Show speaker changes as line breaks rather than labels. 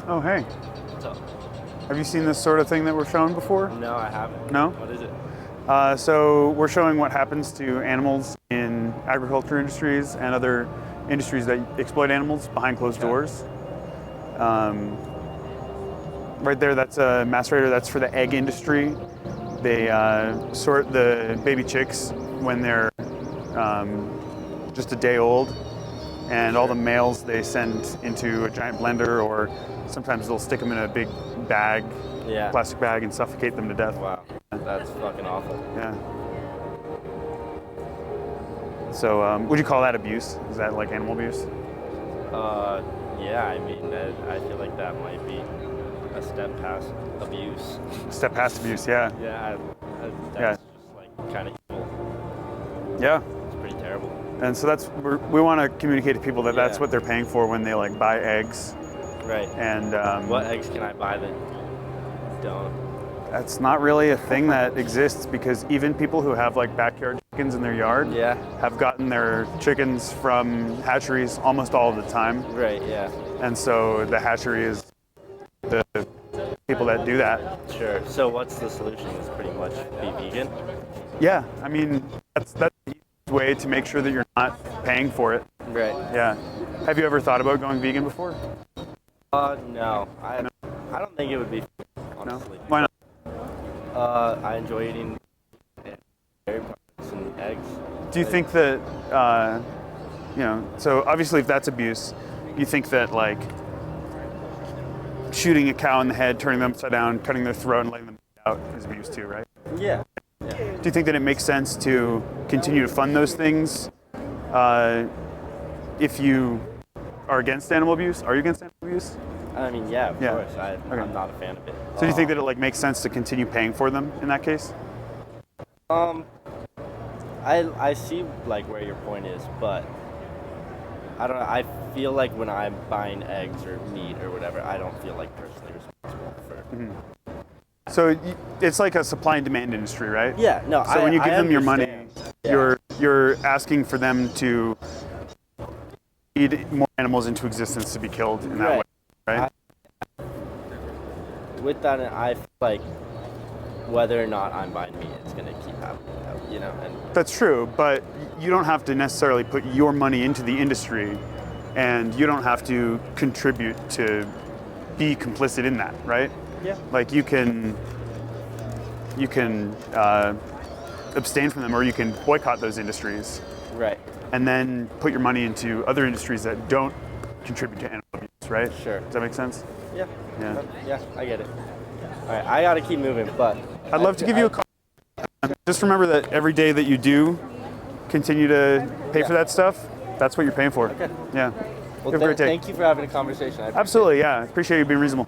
Oh, hey.
What's up?
Have you seen this sort of thing that we're showing before?
No, I haven't.
No?
What is it?
So we're showing what happens to animals in agriculture industries and other industries that exploit animals behind closed doors. Right there, that's a macerator. That's for the egg industry. They sort the baby chicks when they're just a day old, and all the males they send into a giant blender, or sometimes they'll stick them in a big bag,
Yeah.
plastic bag, and suffocate them to death.
Wow. That's fucking awful.
Yeah. So, would you call that abuse? Is that like animal abuse?
Yeah, I mean, I feel like that might be a step past abuse.
Step past abuse, yeah.
Yeah, that's
Yeah.
just like kind of evil.
Yeah.
It's pretty terrible.
And so we want to communicate to people that that's
Yeah.
what they're paying for when they like buy eggs.
Right.
And
What eggs can I buy that don't?
that's not really a thing that exists, because even people who have like backyard chickens in their yard
Yeah.
have gotten their chickens from hatcheries almost all of the time.
Right, yeah.
And so the hatchery is the people that do that.
Sure. So what's the solution? Is pretty much be vegan?
Yeah, I mean, that's the easiest way to make sure that you're not paying for it.
Right.
Yeah. Have you ever thought about going vegan before?
No. I don't think it would be,
No?
honestly.
Why not?
I enjoy eating dairy products and eggs.
Do you think that, so obviously if that's abuse, you think that like shooting a cow in the head, turning them upside down, cutting their throat and letting them bleed out is abuse too, right?
Yeah.
Do you think that it makes sense to continue to fund those things if you are against animal abuse? Are you against animal abuse?
I mean, yeah, of
Yeah.
course. I'm not a fan of it.
So do you think that it like makes sense to continue paying for them in that case?
I see like where your point is, but I don't know. I feel like when I'm buying eggs or meat or whatever, I don't feel like personally responsible for.
So it's like a supply and demand industry, right?
Yeah, no.
So when you give them your money,
understand. Yeah.
you're asking for them to feed more animals into existence to be killed in that
Right.
way, right?
With that, I feel like whether or not I'm buying meat, it's gonna keep happening. And
That's true, but you don't have to necessarily put your money into the industry, and you don't have to contribute to be complicit in that, right?
yeah,
Like you can abstain from them, or you can boycott those industries,
right,
and then put your money into other industries that don't contribute to animal abuse, right?
Sure.
Does that make sense?
yeah,
Yeah.
yeah. I get it. All right, I gotta keep moving, but
I'd love to give you a call. Just remember that every day that you do continue to pay for that stuff, that's what you're paying for.
Okay.
Yeah.
Well,
Have a great day.
thank you for having a conversation. I appreciate it.
Absolutely, yeah. Appreciate you being reasonable.